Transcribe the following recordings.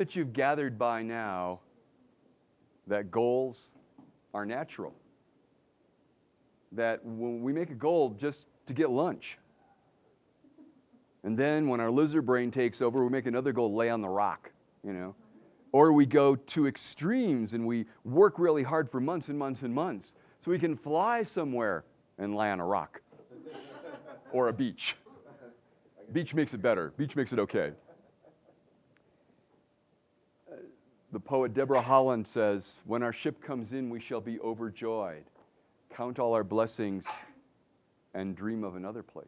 that you've gathered by now that goals are natural. That when we make a goal just to get lunch, and then when our lizard brain takes over, we make another goal, lay on the rock, Or we go to extremes and we work really hard for months and months and months so we can fly somewhere and lay on a rock or a beach. Beach makes it better. Beach makes it okay. The poet Deborah Holland says, "When our ship comes in, we shall be overjoyed. Count all our blessings and dream of another place."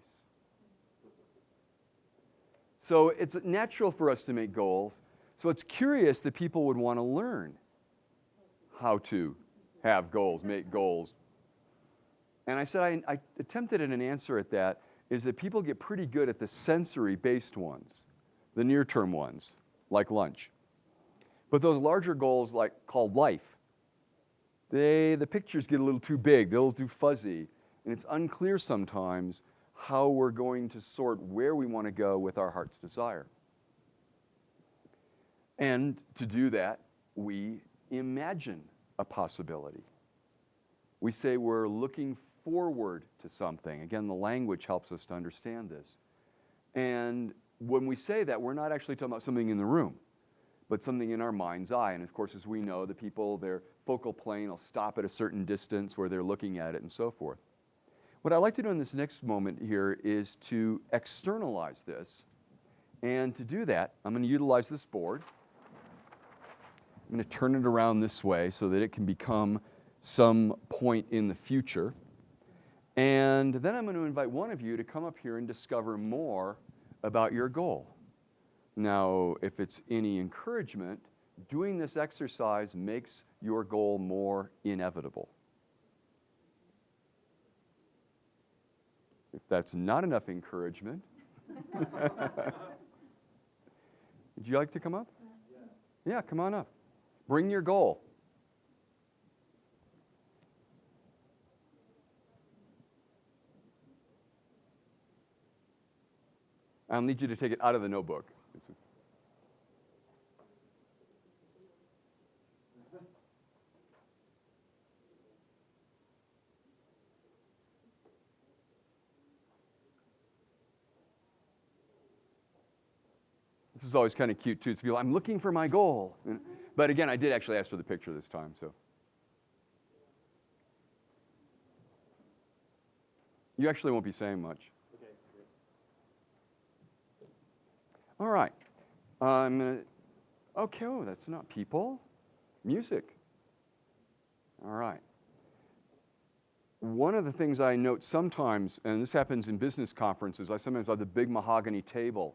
So it's natural for us to make goals. So it's curious that people would want to learn how to have goals, make goals. And I said I attempted at an answer at that is that people get pretty good at the sensory-based ones, the near-term ones, like lunch. But those larger goals, like called life, the pictures get a little too big, they're a little too fuzzy, and it's unclear sometimes how we're going to sort where we want to go with our heart's desire. And to do that, we imagine a possibility. We say we're looking forward to something. Again, the language helps us to understand this. And when we say that, we're not actually talking about something in the room, but something in our mind's eye. And of course, as we know, the people, their focal plane will stop at a certain distance where they're looking at it and so forth. What I'd like to do in this next moment here is to externalize this. And to do that, I'm going to utilize this board. I'm going to turn it around this way so that it can become some point in the future. And then I'm going to invite one of you to come up here and discover more about your goal. Now, if it's any encouragement, doing this exercise makes your goal more inevitable. If that's not enough encouragement, would you like to come up? Yeah, come on up. Bring your goal. I'll need you to take it out of the notebook. This is always kind of cute, too. So people, I'm looking for my goal. But again, I did actually ask for the picture this time, so. You actually won't be saying much. Okay, great. All right. I'm going to, okay, oh, that's not people. Music. All right. One of the things I note sometimes, and this happens in business conferences, I sometimes have the big mahogany table,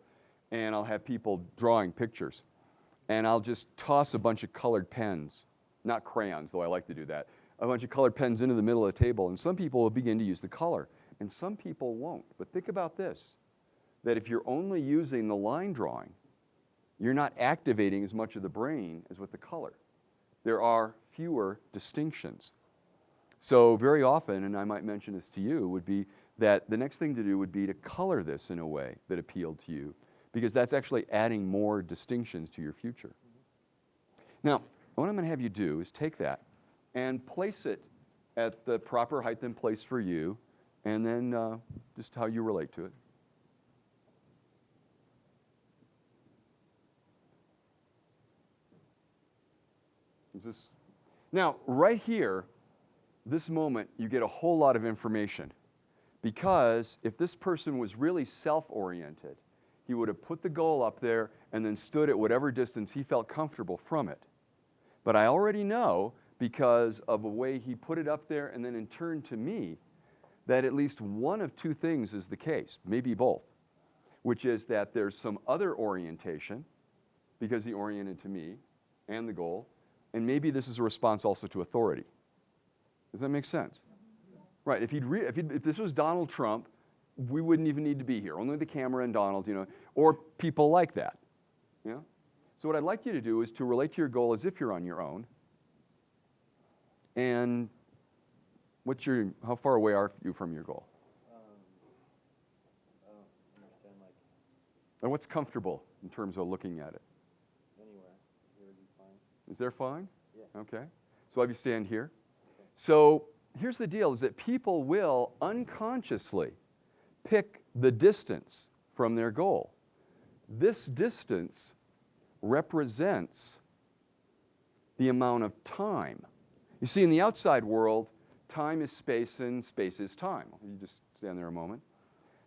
and I'll have people drawing pictures. And I'll just toss a bunch of colored pens, not crayons, though I like to do that, a bunch of colored pens into the middle of the table, and some people will begin to use the color, and some people won't. But think about this, that if you're only using the line drawing, you're not activating as much of the brain as with the color. There are fewer distinctions. So very often, and I might mention this to you, would be that the next thing to do would be to color this in a way that appealed to you, because that's actually adding more distinctions to your future. Now, what I'm going to have you do is take that and place it at the proper height and place for you, and then just how you relate to it. Now, right here, this moment, you get a whole lot of information, because if this person was really self-oriented, he would have put the goal up there and then stood at whatever distance he felt comfortable from it. But I already know, because of the way he put it up there and then in turn to me, that at least one of two things is the case, maybe both, which is that there's some other orientation, because he oriented to me and the goal, and maybe this is a response also to authority. Does that make sense? Right, if this was Donald Trump, we wouldn't even need to be here. Only the camera and Donald, or people like that. So what I'd like you to do is to relate to your goal as if you're on your own. And how far away are you from your goal? I don't understand, And what's comfortable in terms of looking at it? anywhere. Here would be fine. Is there fine? Yeah. Okay. So have you stand here. Okay. So here's the deal, is that people will unconsciously pick the distance from their goal. This distance represents the amount of time. You see, in the outside world, time is space and space is time. You just stand there a moment.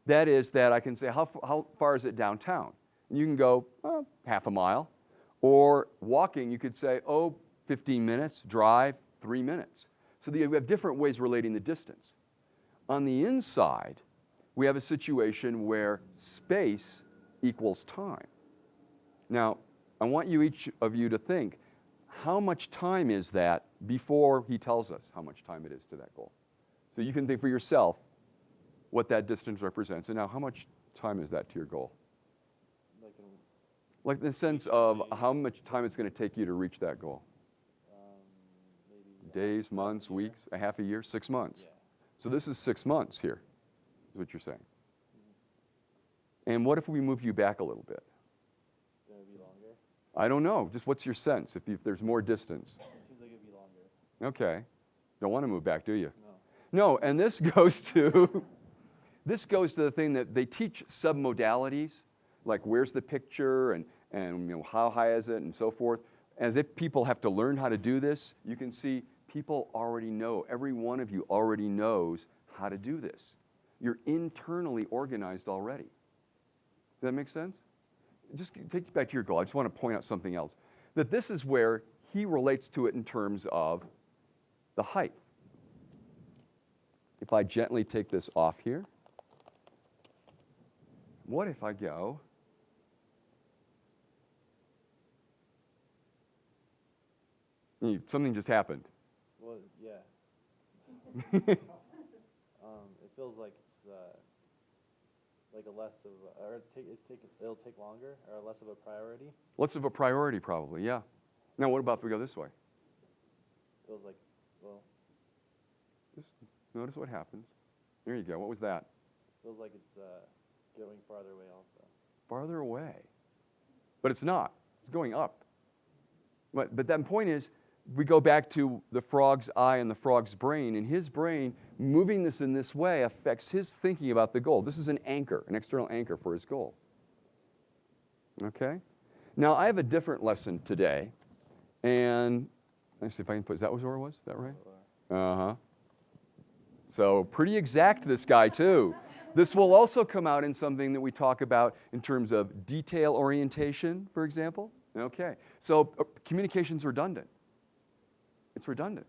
That is that I can say, how far is it downtown? And you can go, half a mile. Or walking, you could say, 15 minutes, drive, 3 minutes. So we have different ways relating the distance. On the inside, we have a situation where space equals time. Now, I want each of you to think, how much time is that before he tells us how much time it is to that goal? So you can think for yourself what that distance represents. And now, how much time is that to your goal? Like in the sense of how much time it's going to take you to reach that goal? Maybe days, months, weeks, a half a year, 6 months. Yeah. So this is 6 months here, is what you're saying. And what if we move you back a little bit? Going to be longer? I don't know. Just what's your sense if there's more distance? It seems like it'd be longer. Okay. Don't want to move back, do you? No. No, and this goes to the thing that they teach submodalities, like where's the picture and how high is it and so forth. As if people have to learn how to do this, you can see people already know. Every one of you already knows how to do this. You're internally organized already. Does that make sense? Just take you back to your goal. I just want to point out something else. That this is where he relates to it in terms of the height. If I gently take this off here, what if I go something just happened. Well, yeah. It feels like it's like a less of, or it'll take longer, or less of a priority. Less of a priority, probably, yeah. Now, what about if we go this way? Feels like, well. Just notice what happens. There you go. What was that? Feels like it's going farther away also. Farther away. But it's not. It's going up. But that point is, we go back to the frog's eye and the frog's brain. In his brain, moving this in this way affects his thinking about the goal. This is an anchor, an external anchor for his goal. Okay? Now, I have a different lesson today. And let's see if I can put, is that where it was? Is that right? Uh-huh. So pretty exact, this guy, too. This will also come out in something that we talk about in terms of detail orientation, for example. Okay. So communication's redundant. It's redundant.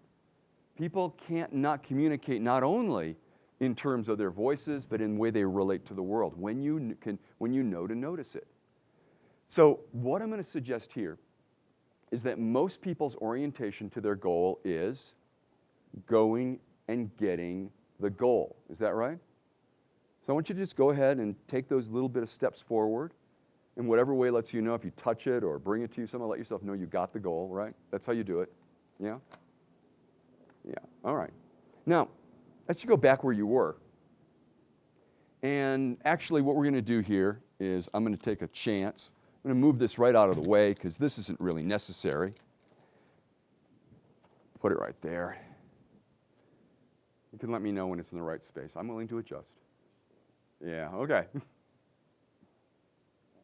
People can't not communicate not only in terms of their voices, but in the way they relate to the world, when you know to notice it. So what I'm going to suggest here is that most people's orientation to their goal is going and getting the goal. Is that right? So I want you to just go ahead and take those little bit of steps forward in whatever way lets you know. If you touch it or bring it to you, somehow let yourself know you got the goal, right? That's how you do it. Yeah? Yeah. All right. Now, let's go back where you were. And actually what we're going to do here is I'm going to take a chance. I'm going to move this right out of the way because this isn't really necessary. Put it right there. You can let me know when it's in the right space. I'm willing to adjust. Yeah, okay.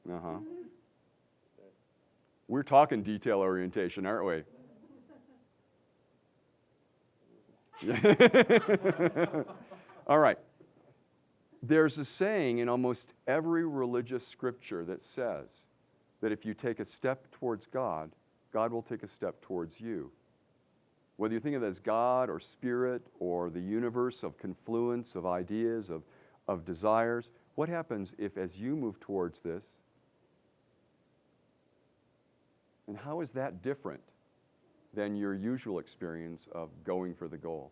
Uh-huh. We're talking detail orientation, aren't we? All right. There's a saying in almost every religious scripture that says that if you take a step towards God, God will take a step towards you. Whether you think of it as God or spirit or the universe of confluence of ideas, of desires, what happens if as you move towards this, and how is that different than your usual experience of going for the goal?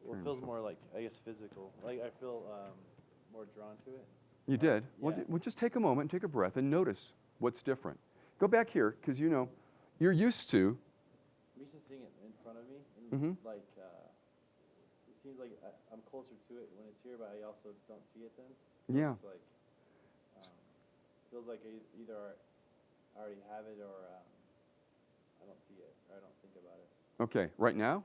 Well, it feels more like, I guess, physical. Like, I feel more drawn to it. You did? Yeah. Well, just take a moment, take a breath, and notice what's different. Go back here, because you're used to. I'm used to seeing it in front of me, and like, it seems like I'm closer to it when it's here, but I also don't see it then. Yeah. It's like, feels like either I already have it or I don't see it or I don't think about it. Okay, right now?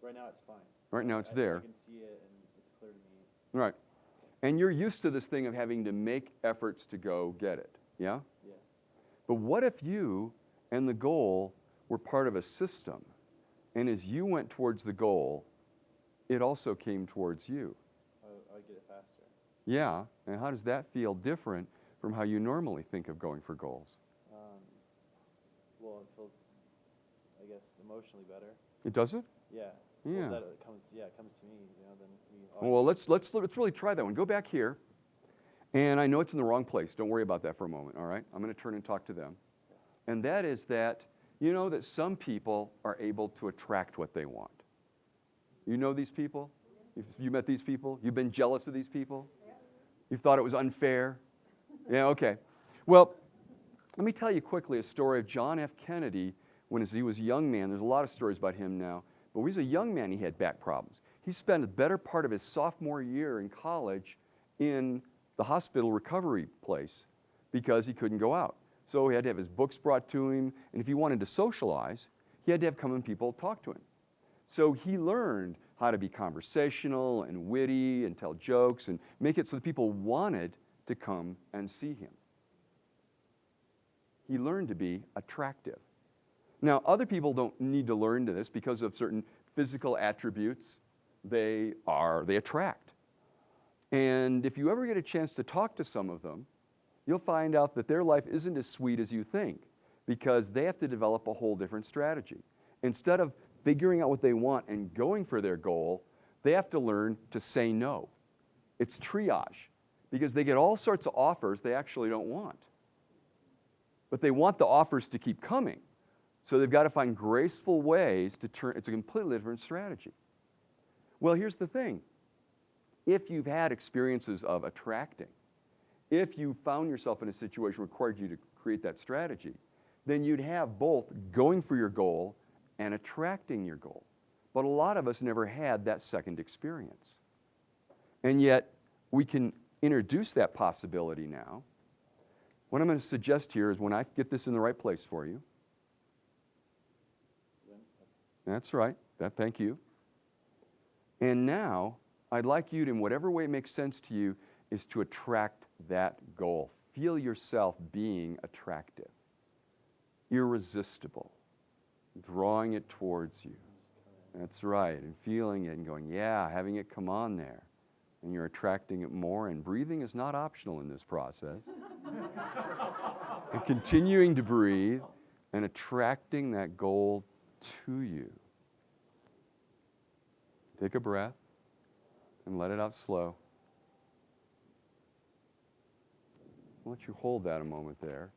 Right now it's fine. Right now it's I there. can see it and it's clear to me. Right. And you're used to this thing of having to make efforts to go get it, yeah? Yes. But what if you and the goal were part of a system, and as you went towards the goal, it also came towards you? I would get it faster. Yeah, and how does that feel different from how you normally think of going for goals? Well, it feels, I guess, emotionally better. It does it? Yeah. Yeah. Well, that it comes to me, then we Well, let's really try that one. Go back here. And I know it's in the wrong place. Don't worry about that for a moment, all right? I'm going to turn and talk to them. And that is that, you know that some people are able to attract what they want. You know these people? You met these people? You've been jealous of these people? You thought it was unfair? Yeah, okay. Well, let me tell you quickly a story of John F. Kennedy when he was a young man. There's a lot of stories about him now. But when he was a young man, he had back problems. He spent the better part of his sophomore year in college in the hospital recovery place because he couldn't go out. So he had to have his books brought to him, and if he wanted to socialize, he had to have come and people talk to him. So he learned how to be conversational and witty and tell jokes and make it so that people wanted to come and see him. He learned to be attractive. Now, other people don't need to learn to this because of certain physical attributes they attract. And if you ever get a chance to talk to some of them, you'll find out that their life isn't as sweet as you think because they have to develop a whole different strategy. Instead of figuring out what they want and going for their goal, they have to learn to say no. It's triage because they get all sorts of offers they actually don't want. But they want the offers to keep coming. So they've got to find graceful ways to turn. It's a completely different strategy. Well, here's the thing. If you've had experiences of attracting, if you found yourself in a situation that required you to create that strategy, then you'd have both going for your goal and attracting your goal. But a lot of us never had that second experience. And yet, we can introduce that possibility now. What I'm going to suggest here is when I get this in the right place for you. That's right. Thank you. And now, I'd like you to, in whatever way it makes sense to you, is to attract that goal. Feel yourself being attractive, irresistible, drawing it towards you. That's right, and feeling it and going, yeah, having it come on there. And you're attracting it more, and breathing is not optional in this process. And continuing to breathe and attracting that goal to you. Take a breath and let it out slow. I'll let you hold that a moment there.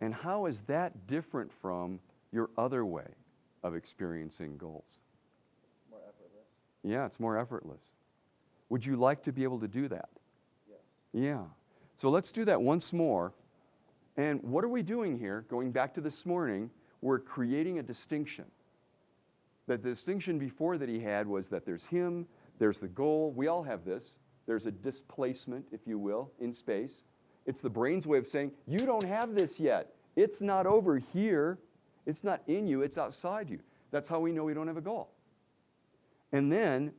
And how is that different from your other way of experiencing goals? It's more effortless. Yeah, it's more effortless. Would you like to be able to do that? Yes. Yeah. So let's do that once more. And what are we doing here? Going back to this morning, we're creating a distinction. That the distinction before that he had was that there's him, there's the goal. We all have this. There's a displacement, if you will, in space. It's the brain's way of saying, you don't have this yet. It's not over here. It's not in you. It's outside you. That's how we know we don't have a goal. And then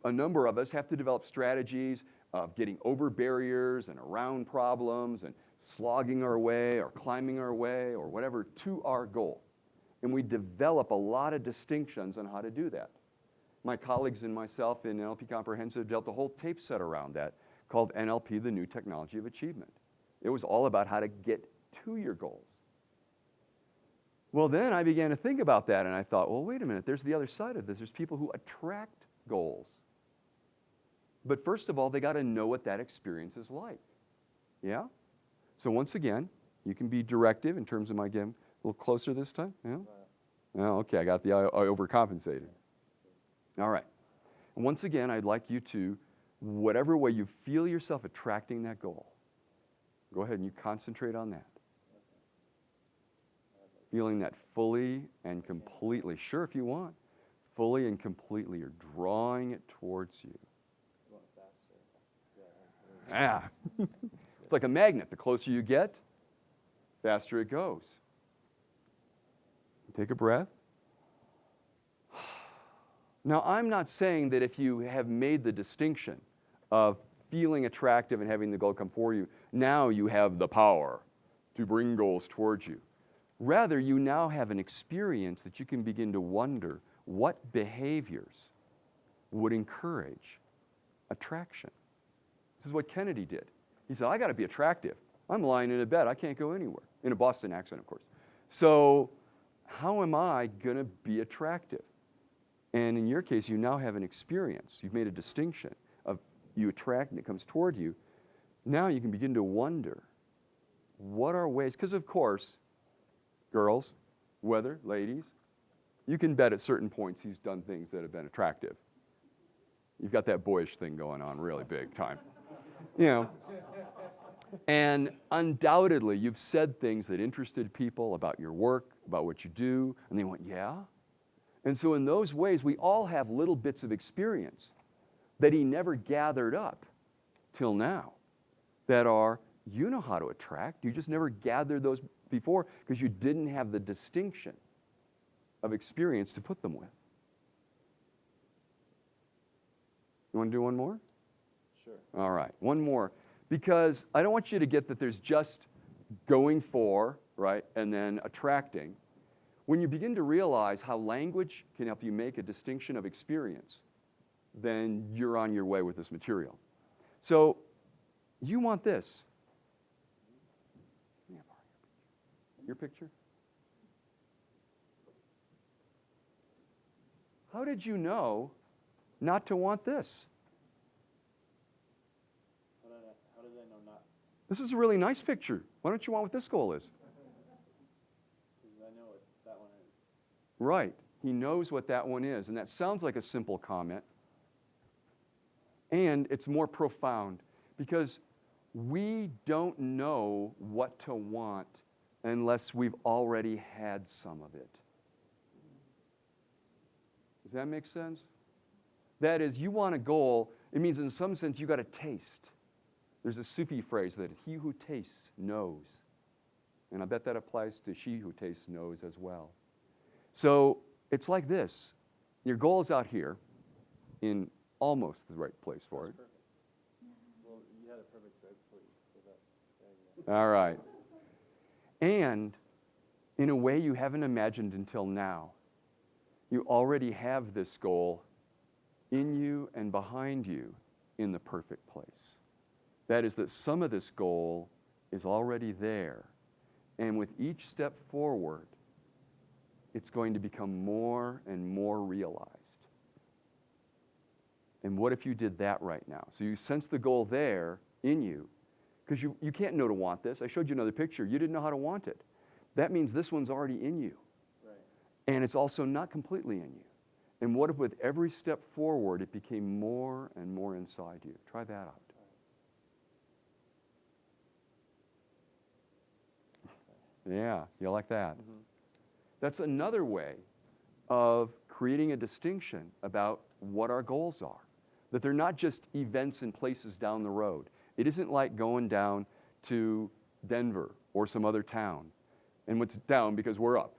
a number of us have to develop strategies of getting over barriers and around problems and slogging our way or climbing our way or whatever to our goal. And we develop a lot of distinctions on how to do that. My colleagues and myself in NLP Comprehensive developed a whole tape set around that called NLP, the New Technology of Achievement. It was all about how to get to your goals. Well, then I began to think about that, and I thought, well, wait a minute, there's the other side of this. There's people who attract goals. But first of all, they got to know what that experience is like. Yeah? So once again, you can be directive in terms of my game. A little closer this time? Yeah? Oh, okay, I got the I overcompensated. All right. And once again, I'd like you to, whatever way you feel yourself attracting that goal, go ahead and you concentrate on that. Feeling that fully and completely, sure if you want, fully and completely, you're drawing it towards you. Going faster. Yeah. It's like a magnet. The closer you get, faster it goes. Take a breath. Now, I'm not saying that if you have made the distinction of feeling attractive and having the goal come for you, now you have the power to bring goals towards you. Rather, you now have an experience that you can begin to wonder what behaviors would encourage attraction. This is what Kennedy did. He said, I got to be attractive. I'm lying in a bed. I can't go anywhere. In a Boston accent, of course. So how am I going to be attractive? And in your case, you now have an experience. You've made a distinction of you attract and it comes toward you. Now you can begin to wonder, what are ways? Because of course, girls, whether, ladies, you can bet at certain points he's done things that have been attractive. You've got that boyish thing going on really big time. You know. And undoubtedly, you've said things that interested people about your work, about what you do, and they went, yeah? And so in those ways, we all have little bits of experience that he never gathered up till now that are, you know how to attract. You just never gathered those before because you didn't have the distinction of experience to put them with. You want to do one more? Sure. All right, one more. Because I don't want you to get that there's just going for, right, and then attracting. When you begin to realize how language can help you make a distinction of experience, then you're on your way with this material. So you want this. Your picture? How did you know not to want this? How did I know not? This is a really nice picture. Why don't you want what this goal is? Because I know what that one is. Right. He knows what that one is. And that sounds like a simple comment. And it's more profound because we don't know what to want unless we've already had some of it. Does that make sense? That is, you want a goal, it means in some sense you got to taste. There's a Sufi phrase that he who tastes knows. And I bet that applies to she who tastes knows as well. So it's like this. Your goal is out here in almost the right place for it. Perfect. Well, you had it perfect right before you did that. All right. And in a way you haven't imagined until now, you already have this goal in you and behind you in the perfect place. That is that some of this goal is already there. And with each step forward, it's going to become more and more realized. And what if you did that right now? So you sense the goal there in you, because you can't know to want this. I showed you another picture. You didn't know how to want it. That means this one's already in you. Right. And it's also not completely in you. And what if with every step forward, it became more and more inside you? Try that out. Yeah, you like that? Mm-hmm. That's another way of creating a distinction about what our goals are. That they're not just events and places down the road. It isn't like going down to Denver or some other town. And what's down because we're up.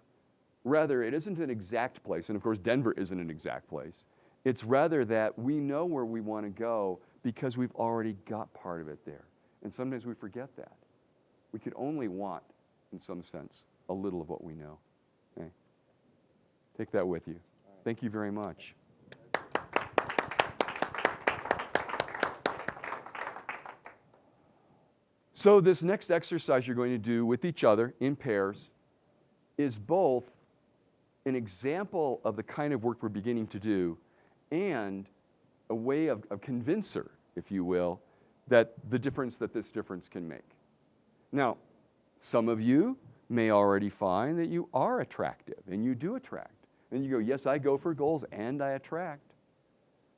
Rather, it isn't an exact place. And of course, Denver isn't an exact place. It's rather that we know where we want to go because we've already got part of it there. And sometimes we forget that. We could only want, in some sense, a little of what we know. Okay? Take that with you. Thank you very much. So this next exercise you're going to do with each other in pairs is both an example of the kind of work we're beginning to do and a way of convincer, if you will, that the difference that this difference can make. Now, some of you may already find that you are attractive and you do attract. And you go, yes, I go for goals and I attract.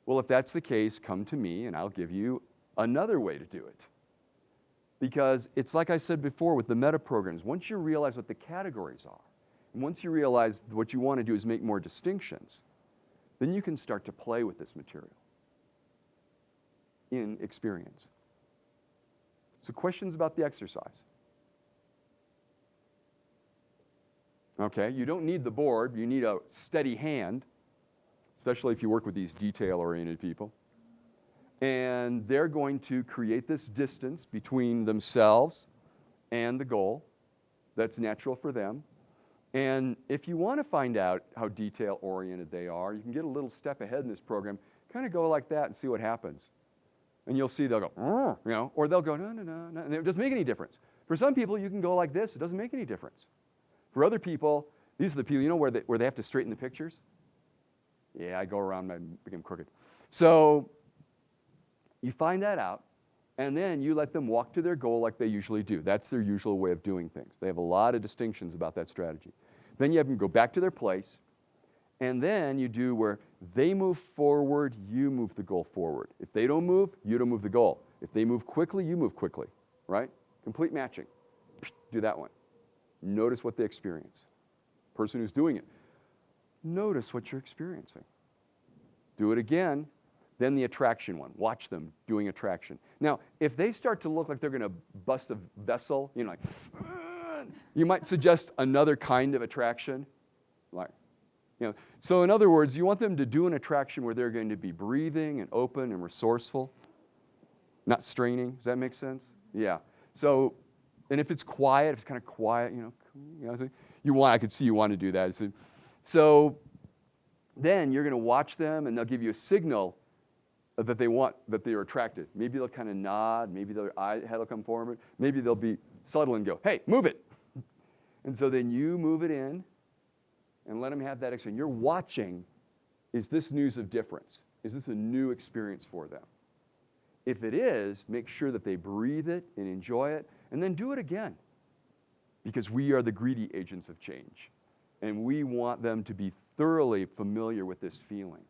Well, if that's the case, come to me and I'll give you another way to do it. Because it's like I said before with the meta programs, once you realize what the categories are, and once you realize what you want to do is make more distinctions, then you can start to play with this material in experience. So questions about the exercise? Okay, you don't need the board. You need a steady hand, especially if you work with these detail-oriented people. And they're going to create this distance between themselves and the goal that's natural for them. And if you want to find out how detail-oriented they are, you can get a little step ahead in this program, kind of go like that and see what happens. And you'll see they'll go, you know, or they'll go, no, no, no, no, and it doesn't make any difference. For some people, you can go like this. It doesn't make any difference. For other people, these are the people, you know, where they have to straighten the pictures? Yeah, I go around and become crooked. So you find that out, and then you let them walk to their goal like they usually do. That's their usual way of doing things. They have a lot of distinctions about that strategy. Then you have them go back to their place, and then you do where they move forward, you move the goal forward. If they don't move, you don't move the goal. If they move quickly, you move quickly, right? Complete matching. Do that one. Notice what they experience. Person who's doing it, notice what you're experiencing. Do it again. Then the attraction one. Watch them doing attraction. Now, if they start to look like they're going to bust a vessel, you know, like, you might suggest another kind of attraction. Like, you know, so in other words, you want them to do an attraction where they're going to be breathing and open and resourceful, not straining. Does that make sense? Yeah. So, and if it's quiet, if it's kind of quiet, you know, I could see you want to do that. So then you're going to watch them, and they'll give you a signal that they're attracted. Maybe they'll kind of nod. Maybe their head will come forward. Maybe they'll be subtle and go, hey, move it. And so then you move it in and let them have that experience. You're watching, is this news of difference? Is this a new experience for them? If it is, make sure that they breathe it and enjoy it, and then do it again. Because we are the greedy agents of change. And we want them to be thoroughly familiar with this feeling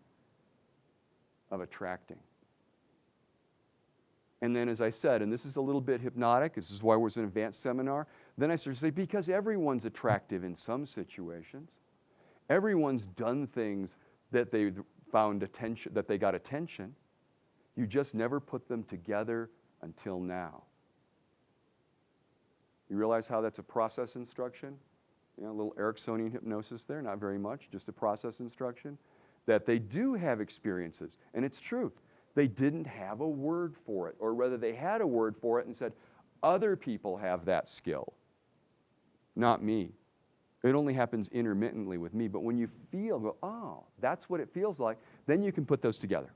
of attracting. And then, as I said, and this is a little bit hypnotic, this is why we're in an advanced seminar, then I start to say, because everyone's attractive in some situations. Everyone's done things that they found attention, that they got attention. You just never put them together until now. You realize how that's a process instruction? You know, a little Ericksonian hypnosis there, not very much, just a process instruction. That they do have experiences, and it's true. They didn't have a word for it, or rather they had a word for it and said, other people have that skill, not me. It only happens intermittently with me, but when you feel, go, oh, that's what it feels like, then you can put those together.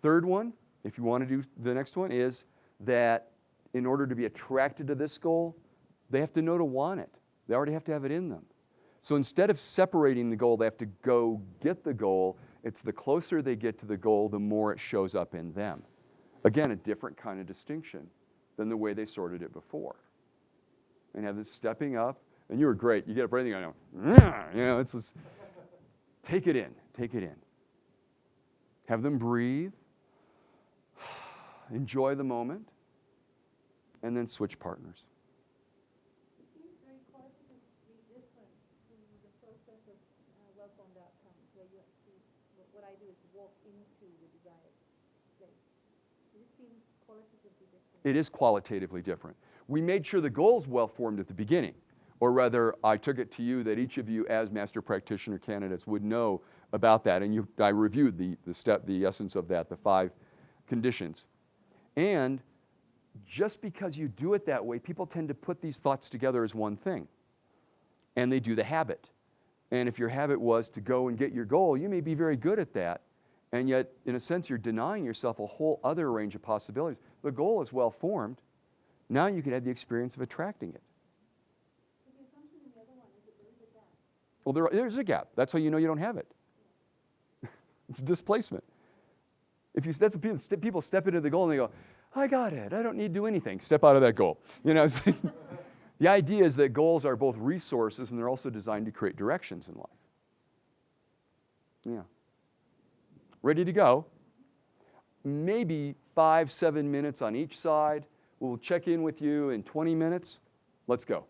Third one, if you want to do the next one, is that in order to be attracted to this goal, they have to know to want it. They already have to have it in them. So instead of separating the goal, they have to go get the goal. It's the closer they get to the goal, the more it shows up in them. Again, a different kind of distinction than the way they sorted it before. And have this stepping up, and you were great. You get up everything, I know. You know, it's this, take it in, take it in. Have them breathe, enjoy the moment, and then switch partners. It seems very qualitatively different to the process of well-formed outcomes, where you actually, what I do is walk into the desired place. It seems qualitatively different. It is qualitatively different. We made sure the goal's well-formed at the beginning, or rather, I took it to you that each of you as master practitioner candidates would know about that, and I reviewed the essence of that, the 5 conditions. And just because you do it that way, people tend to put these thoughts together as one thing. And they do the habit. And if your habit was to go and get your goal, you may be very good at that. And yet, in a sense, you're denying yourself a whole other range of possibilities. The goal is well formed. Now you can have the experience of attracting it. So the assumption in the other one is that there is a gap. Well, there's a gap. That's how you know you don't have it. It's displacement. That's what people step into the goal and they go, I got it. I don't need to do anything. Step out of that goal. You know, the idea is that goals are both resources and they're also designed to create directions in life. Yeah. Ready to go? Maybe 5-7 minutes on each side. We'll check in with you in 20 minutes. Let's go.